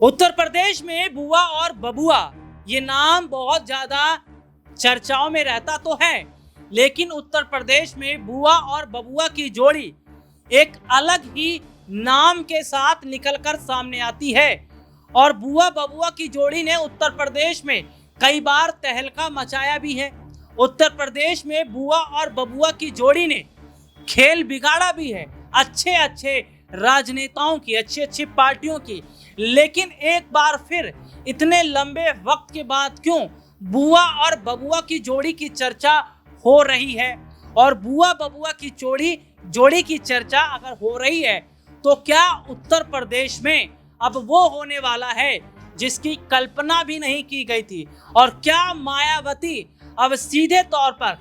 उत्तर प्रदेश में बुआ और बबुआ ये नाम बहुत ज्यादा चर्चाओं में रहता तो है, लेकिन उत्तर प्रदेश में बुआ और बबुआ की जोड़ी एक अलग ही नाम के साथ निकलकर सामने आती है। और बुआ बबुआ की जोड़ी ने उत्तर प्रदेश में कई बार तहलका मचाया भी है। उत्तर प्रदेश में बुआ और बबुआ की जोड़ी ने खेल बिगाड़ा भी है अच्छे अच्छे राजनेताओं की, अच्छी अच्छी पार्टियों की। लेकिन एक बार फिर इतने लंबे वक्त के बाद क्यों बुआ और बबुआ की जोड़ी की चर्चा हो रही है? और बुआ बबुआ की जोड़ी की चर्चा अगर हो रही है तो क्या उत्तर प्रदेश में अब वो होने वाला है जिसकी कल्पना भी नहीं की गई थी? और क्या मायावती अब सीधे तौर पर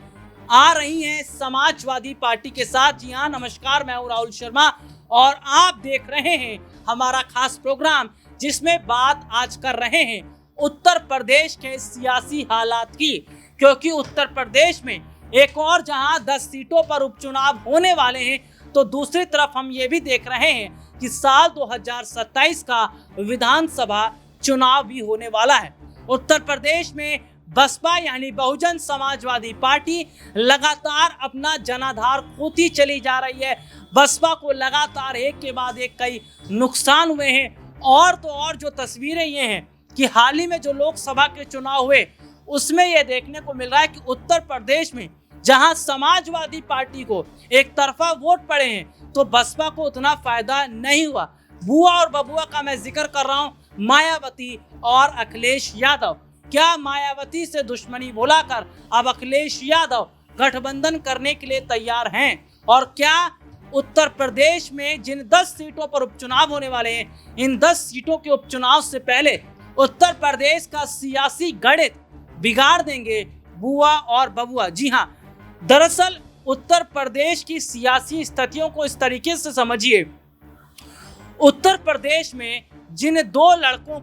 आ रही हैं समाजवादी पार्टी के साथ? जी हाँ, नमस्कार, मैं हूं राहुल शर्मा और आप देख रहे हैं हमारा खास प्रोग्राम जिसमें बात आज कर रहे हैं उत्तर प्रदेश के सियासी हालात की। क्योंकि उत्तर प्रदेश में एक और जहां 10 सीटों पर उपचुनाव होने वाले हैं, तो दूसरी तरफ हम ये भी देख रहे हैं कि साल 2027 का विधानसभा चुनाव भी होने वाला है। उत्तर प्रदेश में बसपा यानी बहुजन समाजवादी पार्टी लगातार अपना जनाधार खोती चली जा रही है। बसपा को लगातार एक के बाद एक कई नुकसान हुए हैं। और तो और जो तस्वीरें ये हैं कि हाल ही में जो लोकसभा के चुनाव हुए उसमें यह देखने को मिल रहा है कि उत्तर प्रदेश में जहां समाजवादी पार्टी को एक तरफा वोट पड़े हैं तो बसपा को उतना फायदा नहीं हुआ। बुआ और बबुआ का मैं जिक्र कर रहा हूं, मायावती और अखिलेश यादव। क्या मायावती से दुश्मनी भुलाकर अब अखिलेश यादव गठबंधन करने के लिए तैयार हैं? और क्या उत्तर प्रदेश में जिन 10 सीटों पर उपचुनाव होने वाले हैं, इन 10 सीटों के उपचुनाव से पहले उत्तर प्रदेश का सियासी गणित बिगाड़ देंगे बुआ और बबुआ? जी हाँ, दरअसल उत्तर प्रदेश की सियासी स्थितियों को इस तरीके से समझिए। उत्तर प्रदेश में जिन दो लड़कों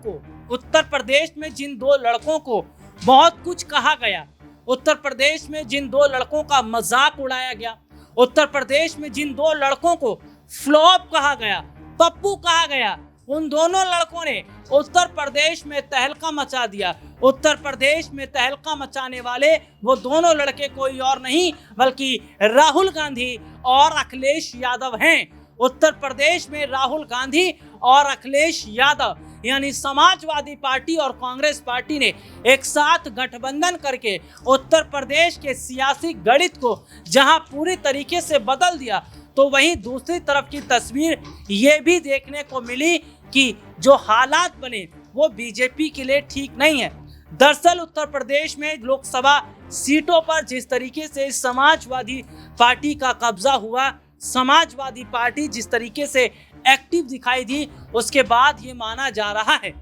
को बहुत कुछ कहा गया, उत्तर प्रदेश में जिन दो लड़कों का मजाक उड़ाया गया, उत्तर प्रदेश में जिन दो लड़कों को फ्लॉप कहा गया, पप्पू कहा गया, उन दोनों लड़कों ने उत्तर प्रदेश में तहलका मचा दिया। उत्तर प्रदेश में तहलका मचाने वाले वो दोनों लड़के कोई और नहीं बल्कि राहुल गांधी और अखिलेश यादव हैं। उत्तर प्रदेश में राहुल गांधी और अखिलेश यादव यानी समाजवादी पार्टी और कांग्रेस पार्टी ने एक साथ गठबंधन करके उत्तर प्रदेश के सियासी गणित को जहां पूरी तरीके से बदल दिया, तो वहीं दूसरी तरफ की तस्वीर ये भी देखने को मिली कि जो हालात बने वो बीजेपी के लिए ठीक नहीं है। दरअसल उत्तर प्रदेश में लोकसभा सीटों पर जिस तरीके से समाजवादी पार्टी का कब्जा हुआ, समाजवादी पार्टी जिस तरीके से एक्टिव दिखाई दी, उसके बाद ये माना जा रहा है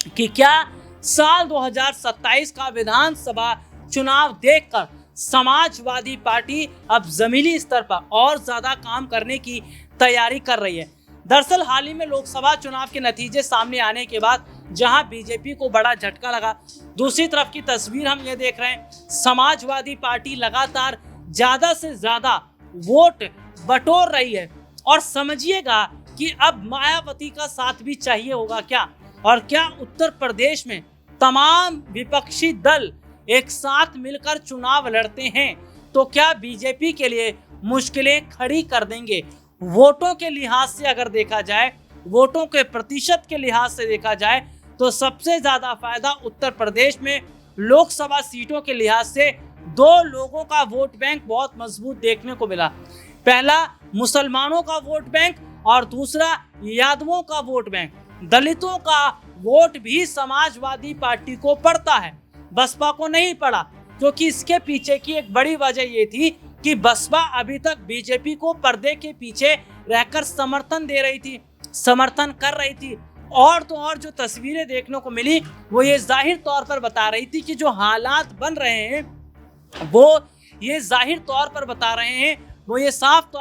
कि क्या साल 2027 का विधानसभा चुनाव देखकर समाजवादी पार्टी अब जमीनी स्तर पर और ज्यादा काम करने की तैयारी कर रही है। दरअसल हाल ही में लोकसभा चुनाव के नतीजे सामने आने के बाद जहां बीजेपी को बड़ा झटका लगा, दूसरी तरफ की तस्वीर हम ये देख रहे हैं, समाजवादी पार्टी लगातार ज्यादा से ज्यादा वोट बटोर रही है। और समझिएगा कि अब मायावती का साथ भी चाहिए होगा क्या? और क्या उत्तर प्रदेश में तमाम विपक्षी दल एक साथ मिलकर चुनाव लड़ते हैं तो क्या बीजेपी के लिए मुश्किलें खड़ी कर देंगे? वोटों के लिहाज से अगर देखा जाए, वोटों के प्रतिशत के लिहाज से देखा जाए तो सबसे ज्यादा फायदा उत्तर प्रदेश में लोकसभा सीटों के लिहाज से दो लोगों का वोट बैंक बहुत मजबूत देखने को मिला। पहला मुसलमानों का वोट बैंक और दूसरा यादवों का वोट बैंक। दलितों का वोट भी समाजवादी पार्टी को पड़ता है, बसपा को नहीं पड़ा, क्योंकि इसके पीछे की एक बड़ी वजह ये थी कि बसपा अभी तक बीजेपी को पर्दे के पीछे रहकर समर्थन कर रही थी। और तो और जो तस्वीरें देखने को मिली वो ये जाहिर तौर पर बता रही थी कि जो हालात बन रहे हैं वो ये साफ तौर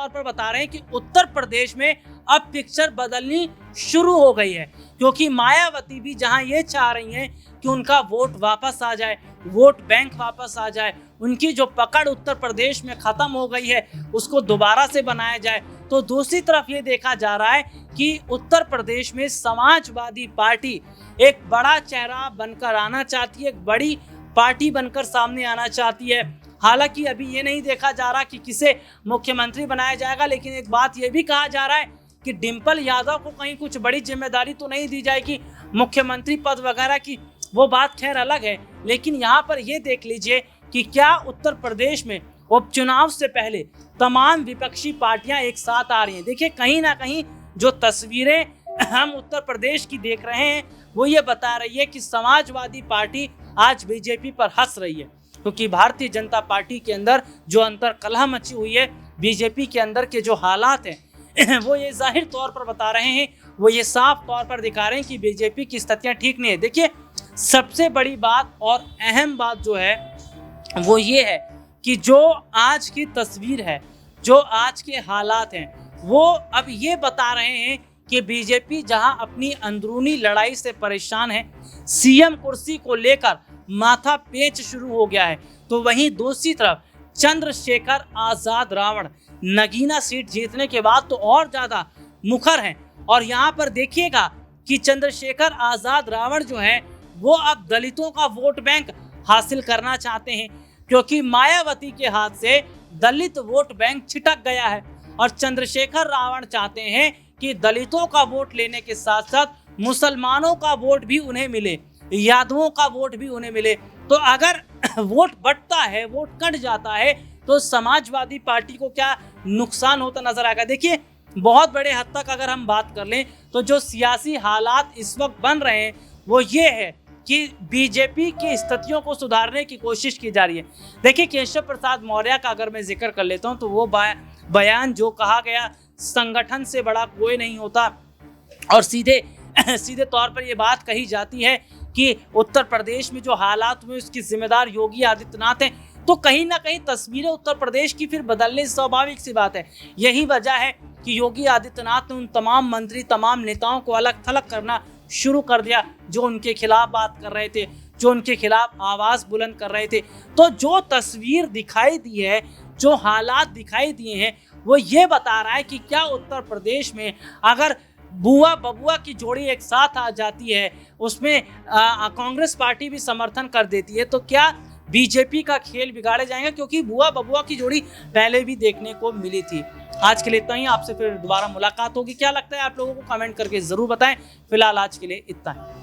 पर बता रहे हैं कि उत्तर प्रदेश में अब पिक्चर बदलनी शुरू हो गई है। क्योंकि मायावती भी जहां ये चाह रही हैं कि उनका वोट वापस आ जाए, वोट बैंक वापस आ जाए, उनकी जो पकड़ उत्तर प्रदेश में खत्म हो गई है उसको दोबारा से बनाया जाए, तो दूसरी तरफ ये देखा जा रहा है कि उत्तर प्रदेश में समाजवादी पार्टी एक बड़ा चेहरा बनकर आना चाहती है, एक बड़ी पार्टी बनकर सामने आना चाहती है। हालांकि अभी ये नहीं देखा जा रहा कि किसे मुख्यमंत्री बनाया जाएगा, लेकिन एक बात ये भी कहा जा रहा है कि डिंपल यादव को कहीं कुछ बड़ी जिम्मेदारी तो नहीं दी जाएगी मुख्यमंत्री पद वगैरह की, वो बात खैर अलग है। लेकिन यहाँ पर ये देख लीजिए कि क्या उत्तर प्रदेश में उपचुनाव से पहले तमाम विपक्षी पार्टियां एक साथ आ रही हैं। देखिए कहीं ना कहीं जो तस्वीरें हम उत्तर प्रदेश की देख रहे हैं वो ये बता रही है कि समाजवादी पार्टी आज बीजेपी पर हंस रही है, क्योंकि भारतीय जनता पार्टी के अंदर जो अंतर कलह मची हुई है, बीजेपी के अंदर के जो हालात हैं वो ये जाहिर तौर पर बता रहे हैं, वो ये साफ तौर पर दिखा रहे हैं कि बीजेपी की स्थितियां ठीक नहीं है। देखिए सबसे बड़ी बात और अहम बात जो है वो ये है कि जो आज की तस्वीर है, जो आज के हालात हैं, वो अब ये बता रहे हैं कि बीजेपी जहां अपनी अंदरूनी लड़ाई से परेशान है, सीएम कुर्सी को लेकर माथा पेच शुरू हो गया है, तो वहीं दूसरी तरफ चंद्रशेखर आजाद रावण नगीना सीट जीतने के बाद तो और ज्यादा मुखर हैं। और यहाँ पर देखिएगा कि चंद्रशेखर आजाद रावण जो है वो अब दलितों का वोट बैंक हासिल करना चाहते हैं, क्योंकि मायावती के हाथ से दलित वोट बैंक छिटक गया है और चंद्रशेखर रावण चाहते हैं कि दलितों का वोट लेने के साथ साथ मुसलमानों का वोट भी उन्हें मिले, यादवों का वोट भी उन्हें मिले। तो अगर वोट बंटता है, वोट कट जाता है, तो समाजवादी पार्टी को क्या नुकसान होता नजर आएगा। देखिए बहुत बड़े हद तक अगर हम बात कर लें तो जो सियासी हालात इस वक्त बन रहे हैं वो ये है कि बीजेपी की स्थितियों को सुधारने की कोशिश की जा रही है। देखिए केशव प्रसाद मौर्य का अगर मैं जिक्र कर लेता हूं तो वो बयान जो कहा गया, संगठन से बड़ा कोई नहीं होता, और सीधे तौर पर ये बात कही जाती है कि उत्तर प्रदेश में जो हालात हुए उसकी जिम्मेदार योगी आदित्यनाथ हैं। तो कहीं ना कहीं तस्वीरें उत्तर प्रदेश की फिर बदलने स्वाभाविक सी बात है। यही वजह है कि योगी आदित्यनाथ ने उन तमाम मंत्री, तमाम नेताओं को अलग थलग करना शुरू कर दिया जो उनके खिलाफ बात कर रहे थे, जो उनके खिलाफ आवाज बुलंद कर रहे थे। तो जो तस्वीर दिखाई दी है, जो हालात दिखाई दिए हैं, वो ये बता रहा है कि क्या उत्तर प्रदेश में अगर बुआ बबुआ की जोड़ी एक साथ आ जाती है, उसमें कांग्रेस पार्टी भी समर्थन कर देती है, तो क्या बीजेपी का खेल बिगाड़े जाएंगे, क्योंकि बुआ बबुआ की जोड़ी पहले भी देखने को मिली थी। आज के लिए इतना ही, आपसे फिर दोबारा मुलाकात होगी। क्या लगता है आप लोगों को कमेंट करके जरूर बताएं। फिलहाल आज के लिए इतना ही।